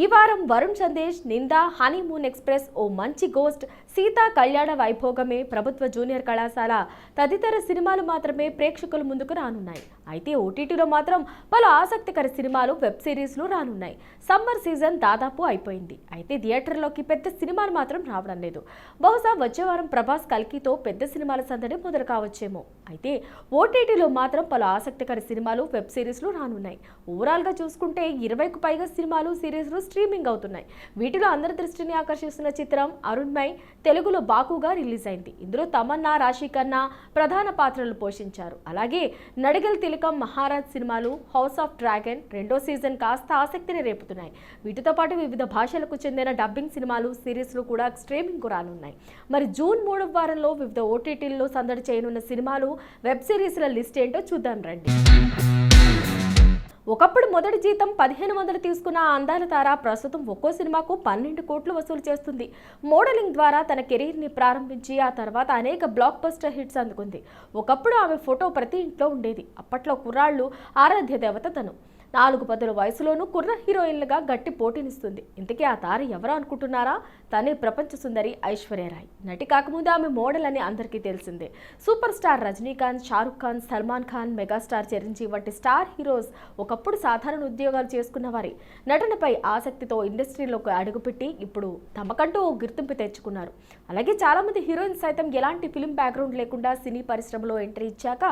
ఈ వారం Varun Sandesh, నిందా, honeymoon express, ఓ మంచి గోస్ట్, సీతా కళ్యాణ వైభోగమే, ప్రభుత్వ జూనియర్ కళాశాల తదితర సినిమాలు మాత్రమే ప్రేక్షకుల ముందుకు రానున్నాయి. అయితే ఓటీటీలో మాత్రం పలు ఆసక్తికర సినిమాలు, వెబ్ సిరీస్లు రానున్నాయి. సమ్మర్ సీజన్ దాదాపు అయిపోయింది. అయితే థియేటర్లోకి పెద్ద సినిమాలు మాత్రం రావడం లేదు. బహుశా వచ్చే వారం ప్రభాస్ కల్కితో పెద్ద సినిమాల సందడి మొదలు కావచ్చేమో. అయితే ఓటీటీలో మాత్రం పలు ఆసక్తికర సినిమాలు, వెబ్ సిరీస్లు రానున్నాయి. ఓవరాల్గా చూసుకుంటే 20కు పైగా సినిమాలు, సిరీస్లు స్ట్రీమింగ్ అవుతున్నాయి. వీటిలో అందరి దృష్టిని ఆకర్షిస్తున్న చిత్రం అరుణ్మయ్ తెలుగులో బాకుగా రిలీజ్ అయింది. ఇందులో తమన్నా, రాశి ఖన్నా ప్రధాన పాత్రలు పోషించారు. అలాగే నడిగల్ తిలకం, మహారాజ్ సినిమాలు, హౌస్ ఆఫ్ డ్రాగన్ రెండో సీజన్ కాస్త ఆసక్తిని రేపుతున్నాయి. వీటితో పాటు వివిధ భాషలకు చెందిన డబ్బింగ్ సినిమాలు, సిరీస్లు కూడా స్ట్రీమింగ్ రానున్నాయి. మరి జూన్ 3వ వారంలో వివిధ ఓటీటీల్లో సందడి చేయనున్న సినిమాలు, వెబ్ సిరీస్ల లిస్ట్ ఏంటో చూద్దాం రండి. ఒకప్పుడు మొదటి జీతం 1500 తీసుకున్న ఆ అందాల తార ప్రస్తుతం ఒక్కో సినిమాకు 12 కోట్లు వసూలు చేస్తుంది. మోడలింగ్ ద్వారా తన కెరీర్ని ప్రారంభించి ఆ తర్వాత అనేక బ్లాక్ బస్టర్ హిట్స్ అందుకుంది. ఒకప్పుడు ఆమె ఫోటో ప్రతి ఇంట్లో ఉండేది. అప్పట్లో కుర్రాళ్ళు ఆరాధ్య దేవత తను. 4 పదుల వయసులోనూ కుర్ర హీరోయిన్లుగా గట్టి పోటీనిస్తుంది. ఇంతకీ ఆ తార ఎవరు అనుకుంటున్నారా? తనే ప్రపంచ సుందరి ఐశ్వర్యరాయ్. నటి కాకముందు ఆమె మోడల్ అని అందరికీ తెలిసిందే. Super star Rajinikanth, Shahrukh Khan, Salman Khan, megastar Chiranjeevi వంటి స్టార్ హీరోస్ ఒకప్పుడు సాధారణ ఉద్యోగాలు చేసుకున్న వారి నటనపై ఆసక్తితో ఇండస్ట్రీలోకి అడుగుపెట్టి ఇప్పుడు తమకంటూ ఓ గుర్తింపు తెచ్చుకున్నారు. అలాగే చాలామంది హీరోయిన్స్ సైతం ఎలాంటి ఫిల్మ్ బ్యాక్గ్రౌండ్ లేకుండా సినీ పరిశ్రమలో ఎంట్రీ ఇచ్చాక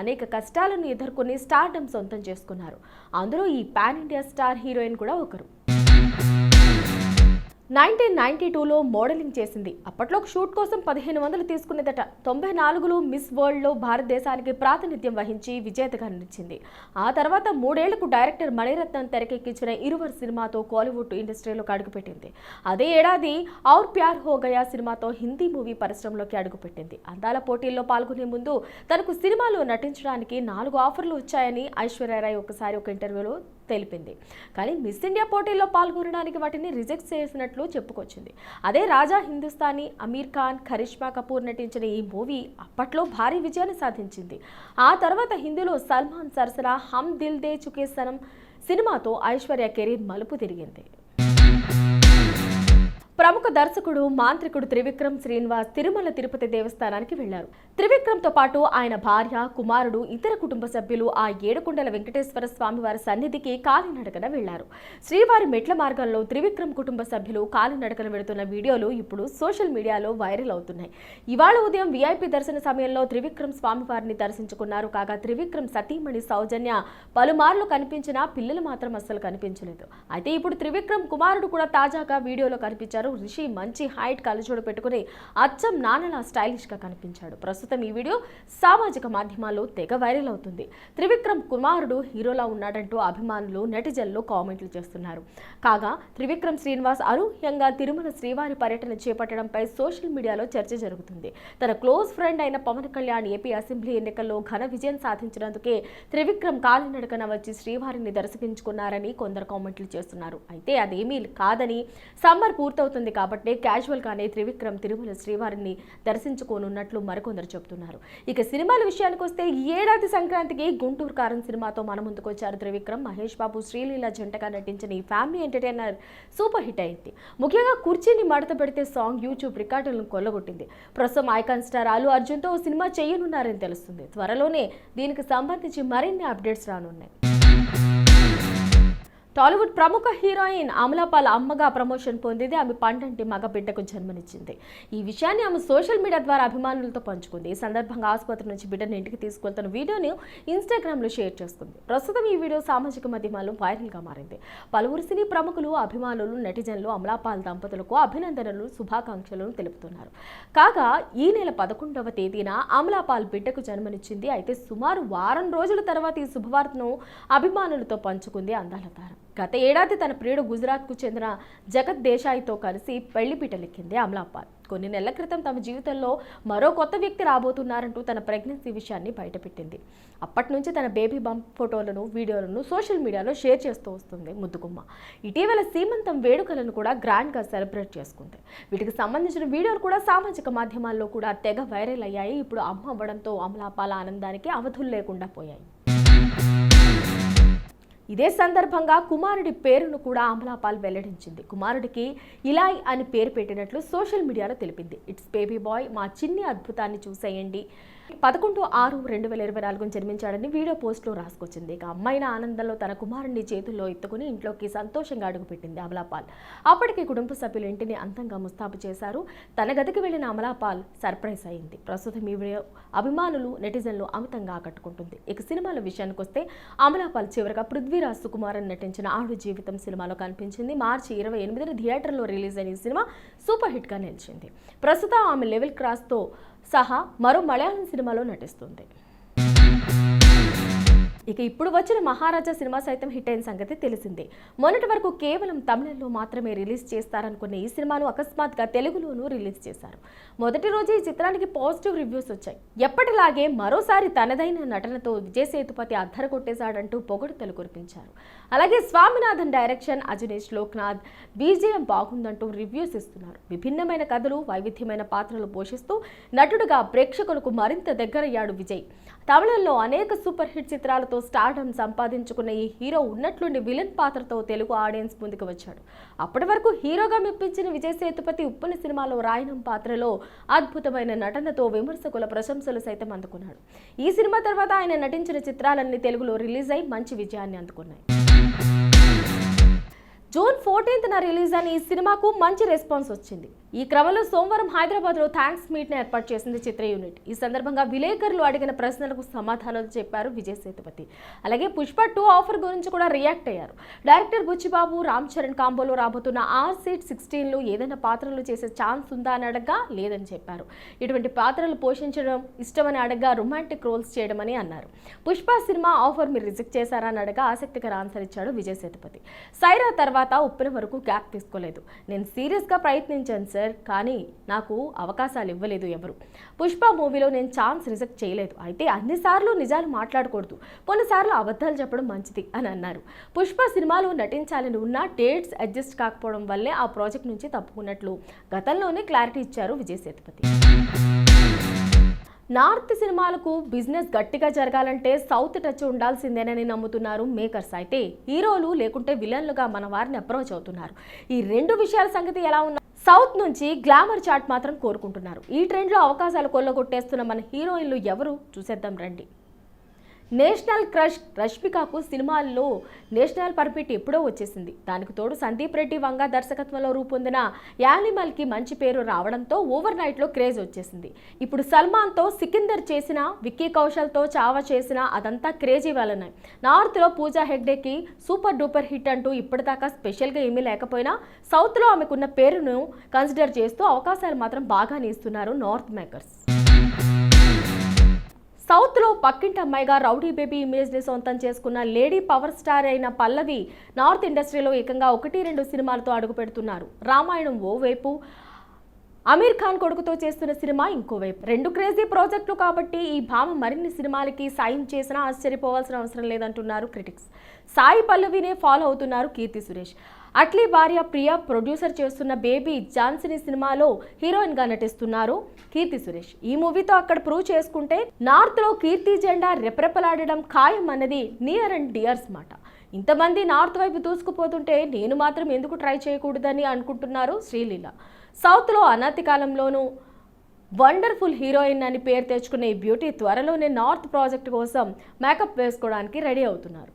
అనేక కష్టాలను ఎదుర్కొని స్టార్డమ్ సొంతం చేసుకున్నారు. అందులో ఈ పాన్ ఇండియా స్టార్ హీరోయిన్ కూడా ఒకరు. 1992లో మోడలింగ్ చేసింది. అప్పట్లో షూట్ కోసం 1500 తీసుకునేదట. 94లో మిస్ వరల్డ్లో భారతదేశానికి ప్రాతినిధ్యం వహించి విజేతగా నిలిచింది. ఆ తర్వాత 3 ఏళ్లకు డైరెక్టర్ మణిరత్నం తెరకెక్కించిన ఇరువర్ సినిమాతో కోలీవుడ్ ఇండస్ట్రీలోకి అడుగుపెట్టింది. అదే ఏడాది ఔర్ ప్యార్ హో గయా సినిమాతో హిందీ మూవీ పరిశ్రమలోకి అడుగుపెట్టింది. అందాల పోటీల్లో పాల్గొనే ముందు తనకు సినిమాలో నటించడానికి 4 ఆఫర్లు వచ్చాయని ఐశ్వర్యరాయ్ ఒకసారి ఒక ఇంటర్వ్యూలో తెలిపింది. కానీ మిస్ ఇండియా పోటీల్లో పాల్గొనడానికి వాటిని రిజెక్ట్ చేసినట్లు చెప్పుకొచ్చింది. అదే రాజా హిందుస్థానీ, అమీర్ ఖాన్, కరిష్మా కపూర్ నటించిన ఈ మూవీ అప్పట్లో భారీ విజయాన్ని సాధించింది. ఆ తర్వాత హిందీలో సల్మాన్ సరసన హమ్ దిల్ దే చుకే సనమ్ సినిమాతో ఐశ్వర్య కెరీర్ మలుపు తిరిగింది. ప్రముఖ దర్శకుడు, మాంత్రికుడు త్రివిక్రమ్ శ్రీనివాస్ తిరుమల తిరుపతి దేవస్థానానికి వెళ్లారు. త్రివిక్రమ్తో పాటు ఆయన భార్య, కుమారుడు, ఇతర కుటుంబ సభ్యులు ఆ ఏడుకొండల వెంకటేశ్వర స్వామి వారి సన్నిధికి కాలినడకన వెళ్లారు. శ్రీవారి మెట్ల మార్గంలో త్రివిక్రమ్ కుటుంబ సభ్యులు కాలినడకన వెళుతున్న వీడియోలు ఇప్పుడు సోషల్ మీడియాలో వైరల్ అవుతున్నాయి. ఇవాళ ఉదయం వీఐపీ దర్శన సమయంలో త్రివిక్రమ్ స్వామివారిని దర్శించుకున్నారు. కాగా త్రివిక్రమ్ సతీమణి సౌజన్య పలుమార్లు కనిపించినా పిల్లలు మాత్రం అస్సలు కనిపించలేదు. అయితే ఇప్పుడు త్రివిక్రమ్ కుమారుడు కూడా తాజాగా వీడియోలో కనిపించారు. రిషి మంచి హైట్, కళ్ళజోడు పెట్టుకుని అచ్చం నాన్నలా స్టైలిష్ గా కనిపించాడు. ప్రస్తుతం ఈ వీడియో సామాజిక మాధ్యమాల్లో తెగ వైరల్ అవుతుంది. త్రివిక్రమ్ కుమారుడు హీరోలా ఉన్నాడంటూ అభిమానులు, నెటిజన్లు కామెంట్లు చేస్తున్నారు. కాగా త్రివిక్రమ్ శ్రీనివాస్ అనూహ్యంగా తిరుమల శ్రీవారి పర్యటన చేపట్టడంపై సోషల్ మీడియాలో చర్చ జరుగుతుంది. తన క్లోజ్ ఫ్రెండ్ అయిన పవన్ కళ్యాణ్ ఏపీ అసెంబ్లీ ఎన్నికల్లో ఘన విజయం సాధించినందుకే త్రివిక్రమ్ కాలినడకన వచ్చి శ్రీవారిని దర్శించుకున్నారని కొందరు కామెంట్లు చేస్తున్నారు. అయితే అదేమీ కాదని, సమ్మర్ పూర్తవుతుంది కాబట్టి క్యాజువల్ గానే త్రివిక్రమ్ తిరుమల శ్రీవారిని దర్శించుకోనున్నట్లు మరికొందరు చెబుతున్నారు. ఇక సినిమాల విషయానికి వస్తే ఈ ఏడాది సంక్రాంతికి గుంటూరు కారం సినిమాతో మన ముందుకు వచ్చారు త్రివిక్రమ్. మహేష్ బాబు, శ్రీలీల జంటగా నటించిన ఈ ఫ్యామిలీ ఎంటర్టైనర్ సూపర్ హిట్ అయింది. ముఖ్యంగా కుర్చీని మడత పెడితే సాంగ్ యూట్యూబ్ రికార్డులను కొల్లగొట్టింది. ప్రస్తుతం ఐకాన్ స్టార్ అల్లు అర్జున్తో ఓ సినిమా చేయనున్నారని తెలుస్తుంది. త్వరలోనే దీనికి సంబంధించి మరిన్ని అప్డేట్స్ రానున్నాయి. టాలీవుడ్ ప్రముఖ హీరోయిన్ అమలాపాల్ అమ్మగా ప్రమోషన్ పొందింది. ఆమె పండంటి మగ బిడ్డకు జన్మనిచ్చింది. ఈ విషయాన్ని ఆమె సోషల్ మీడియా ద్వారా అభిమానులతో పంచుకుంది. ఈ సందర్భంగా ఆసుపత్రి నుంచి బిడ్డను ఇంటికి తీసుకెళ్తున్న వీడియోని ఇన్స్టాగ్రామ్లో షేర్ చేసుకుంది. ప్రస్తుతం ఈ వీడియో సామాజిక మాధ్యమాల్లో వైరల్గా మారింది. పలువురు సినీ ప్రముఖులు, అభిమానులు, నెటిజన్లు అమలాపాల్ దంపతులకు అభినందనలు, శుభాకాంక్షలను తెలుపుతున్నారు. కాగా ఈ నెల 11వ తేదీన అమలాపాల్ బిడ్డకు జన్మనిచ్చింది. అయితే సుమారు వారం రోజుల తర్వాత ఈ శుభవార్తను అభిమానులతో పంచుకుంది అందాల తార. గత ఏడాది తన ప్రియుడు గుజరాత్కు చెందిన జగత్ దేశాయ్తో కలిసి పెళ్లిపీటలెక్కింది అమలాపాల్. కొన్ని నెలల క్రితం తమ జీవితంలో మరో కొత్త వ్యక్తి రాబోతున్నారంటూ తన ప్రెగ్నెన్సీ విషయాన్ని బయటపెట్టింది. అప్పటి నుంచి తన బేబీ బంప్ ఫోటోలను, వీడియోలను సోషల్ మీడియాలో షేర్ చేస్తూ వస్తుంది ముద్దుగుమ్మ. ఇటీవల సీమంతం వేడుకలను కూడా గ్రాండ్గా సెలబ్రేట్ చేసుకుంది. వీటికి సంబంధించిన వీడియోలు కూడా సామాజిక మాధ్యమాల్లో కూడా తెగ వైరల్ అయ్యాయి. ఇప్పుడు అమ్మ అవ్వడంతో అమలాపాల్ ఆనందానికి అవధులు లేకుండా పోయాయి. ఇదే సందర్భంగా కుమారుడి పేరును కూడా అమలాపాల్ వెల్లడించింది. కుమారుడికి ఇలాయ్ అని పేరు పెట్టినట్లు సోషల్ మీడియాలో తెలిపింది. ఇట్స్ బేబీ బాయ్, మా చిన్ని అద్భుతాన్ని చూసేయండి. 11/6/2024 జన్మించాడని వీడియో పోస్ట్లో రాసుకొచ్చింది. ఇక అమ్మాయిన ఆనందంలో తన కుమారుడిని చేతుల్లో ఎత్తుకుని ఇంట్లోకి సంతోషంగా అడుగుపెట్టింది అమలాపాల్. అప్పటికి కుటుంబ సభ్యులు ఇంటిని అందంగా ముస్తాబు చేశారు. తన గదికి వెళ్లిన అమలాపాల్ సర్ప్రైజ్ అయింది. ప్రస్తుతం ఈ వీడియో అభిమానులు, నెటిజన్లు అమితంగా ఆకట్టుకుంటుంది. ఇక సినిమాల విషయానికి వస్తే అమలాపాల్ చివరగా పృథ్వీరాజ్ సుకుమారన్ నటించిన ఆడు జీవితం సినిమాలో కనిపించింది. మార్చి 28న థియేటర్లో రిలీజ్ అయిన ఈ సినిమా సూపర్ హిట్గా నిలిచింది. ప్రస్తుతం ఆమె లెవెల్ క్రాస్తో సహా మరో మలయాళం సినిమాలో నటిస్తుంది. ఇక ఇప్పుడు వచ్చిన మహారాజా సినిమా సైతం హిట్ అయిన సంగతి తెలిసిందే. మొన్నటి వరకు కేవలం తమిళంలో మాత్రమే రిలీజ్ చేస్తారనుకున్న ఈ సినిమాను అకస్మాత్తుగా తెలుగులోనూ రిలీజ్ చేశారు. మొదటి రోజు ఈ చిత్రానికి పాజిటివ్ రివ్యూస్ వచ్చాయి. ఎప్పటిలాగే మరోసారి తనదైన నటనతో విజయ్ సేతుపతి అద్దర కొట్టేశాడంటూ పొగడుతలు కురిపించారు. అలాగే స్వామినాథన్ డైరెక్షన్, అజనీష్ లోక్నాథ్ బీజిఎం బాగుందంటూ రివ్యూస్ ఇస్తున్నారు. విభిన్నమైన కథలు, వైవిధ్యమైన పాత్రలు పోషిస్తూ నటుడుగా ప్రేక్షకులకు మరింత దగ్గరయ్యాడు విజయ్. తమిళంలో అనేక సూపర్ హిట్ చిత్రాలతో స్టార్డమ్ సంపాదించుకున్న ఈ హీరో ఉన్నట్లుండి విలన్ పాత్రతో తెలుగు ఆడియన్స్ ముందుకు వచ్చాడు. అప్పటి వరకు హీరోగా మెప్పించిన విజయ్ సేతుపతి ఉప్పుని సినిమాలో రాయనం పాత్రలో అద్భుతమైన నటనతో విమర్శకుల ప్రశంసలు సైతం అందుకున్నాడు. ఈ సినిమా తర్వాత ఆయన నటించిన చిత్రాలన్నీ తెలుగులో రిలీజ్ అయి మంచి విజయాన్ని అందుకున్నాయి. జూన్ 14న రిలీజ్ అయిన ఈ సినిమాకు మంచి రెస్పాన్స్ వచ్చింది. ఈ క్రమంలో సోమవారం హైదరాబాద్లో థ్యాంక్స్ మీట్ని ఏర్పాటు చేసింది చిత్ర యూనిట్. ఈ సందర్భంగా విలేకరులు అడిగిన ప్రశ్నలకు సమాధానాలు చెప్పారు విజయ్ సేతుపతి. అలాగే పుష్ప 2 ఆఫర్ గురించి కూడా రియాక్ట్ అయ్యారు. డైరెక్టర్ బుచ్చిబాబు, రామ్ చరణ్ కాంబోలో రాబోతున్న R-16లో ఏదైనా పాత్రలు చేసే ఛాన్స్ ఉందా అని అడగ్గా లేదని చెప్పారు. ఇటువంటి పాత్రలు పోషించడం ఇష్టమని అడగ్గా రొమాంటిక్ రోల్స్ చేయడమని అన్నారు. పుష్ప సినిమా ఆఫర్ మీరు రిజెక్ట్ చేశారా అని అడగా ఆసక్తికర ఆన్సర్ ఇచ్చాడు విజయ్ సేతుపతి. సైరా తర్వాత ఉప్పిన వరకు గ్యాప్ తీసుకోలేదు. నేను సీరియస్గా ప్రయత్నించాను సార్, కానీ నాకు అవకాశాలు ఇవ్వలేదు ఎవరు. పుష్ప మూవీలో నేను ఛాన్స్ రిజెక్ట్ చేయలేదు. అయితే అన్నిసార్లు నిజాలు మాట్లాడకూడదు, కొన్నిసార్లు అబద్ధాలు చెప్పడం మంచిది అని అన్నారు. పుష్ప సినిమాలో నటించాలని ఉన్న డేట్స్ అడ్జస్ట్ కాకపోవడం వల్లే ఆ ప్రాజెక్ట్ నుంచి తప్పుకున్నట్లు గతంలోనే క్లారిటీ ఇచ్చారు విజయ్ సేతుపతి. నార్త్ సినిమాలకు బిజినెస్ గట్టిగా జరగాలంటే సౌత్ టచ్ ఉండాల్సిందేనని నమ్ముతున్నారు మేకర్స్. అయితే హీరోలు లేకుంటే విలన్లుగా మన వారిని అప్రోచ్ అవుతున్నారు. ఈ రెండు విషయాల సంగతి ఎలా ఉన్నా సౌత్ నుంచి గ్లామర్ చాట్ మాత్రం కోరుకుంటున్నారు. ఈ ట్రెండ్లో అవకాశాలు కొల్లగొట్టేస్తున్న మన హీరోయిన్లు ఎవరు చూసేద్దాం రండి. నేషనల్ క్రష్ రష్మికకు సినిమాల్లో నేషనల్ పర్మిట్ ఎప్పుడో వచ్చేసింది. దానికి తోడు సందీప్ రెడ్డి వంగ దర్శకత్వంలో రూపొందిన యానిమల్కి మంచి పేరు రావడంతో ఓవర్ నైట్లో క్రేజ్ వచ్చేసింది. ఇప్పుడు సల్మాన్తో సికిందర్ చేసిన, విక్కీ కౌశల్తో చావా చేసిన అదంతా క్రేజీ వలన నార్త్లో పూజా హెగ్డేకి సూపర్ డూపర్ హిట్ అంటూ ఇప్పటిదాకా స్పెషల్గా ఏమీ లేకపోయినా సౌత్లో ఆమెకున్న పేరును కన్సిడర్ చేస్తూ అవకాశాలు మాత్రం బాగానే ఇస్తున్నారు నార్త్ మేకర్స్. సౌత్లో పక్కింటి అమ్మాయిగా రౌడీ బేబీ ఇమేజ్ని సొంతం చేసుకున్న లేడీ పవర్ స్టార్ అయిన పల్లవి నార్త్ ఇండస్ట్రీలో ఏకంగా 1-2 సినిమాలతో అడుగు పెడుతున్నారు. రామాయణం ఓవైపు, అమీర్ ఖాన్ కొడుకుతో చేస్తున్న సినిమా ఇంకోవైపు. 2 క్రేజీ ప్రాజెక్టులు కాబట్టి ఈ భామ మరిన్ని సినిమాలకి సాయం చేసినా ఆశ్చర్యపోవాల్సిన అవసరం లేదంటున్నారు క్రిటిక్స్. సాయి పల్లవినే ఫాలో అవుతున్నారు కీర్తి సురేష్. అట్లీ భార్య ప్రియా ప్రొడ్యూసర్ చేస్తున్న బేబీ ఝాన్సీ సినిమాలో హీరోయిన్ గా నటిస్తున్నారు కీర్తి సురేష్. ఈ మూవీతో అక్కడ ప్రూవ్ చేసుకుంటే నార్త్ లో కీర్తి జెండా రెపరెపలాడడం ఖాయం అన్నది నియర్ అండ్ డియర్స్ మాట. ఇంతమంది నార్త్ వైపు దూసుకుపోతుంటే నేను మాత్రం ఎందుకు ట్రై చేయకూడదని అనుకుంటున్నారు శ్రీలీల. సౌత్ లో అనతి కాలంలోనూ వండర్ఫుల్ హీరోయిన్ అని పేరు తెచ్చుకునే ఈ బ్యూటీ త్వరలోనే నార్త్ ప్రాజెక్ట్ కోసం మేకప్ వేసుకోవడానికి రెడీ అవుతున్నారు.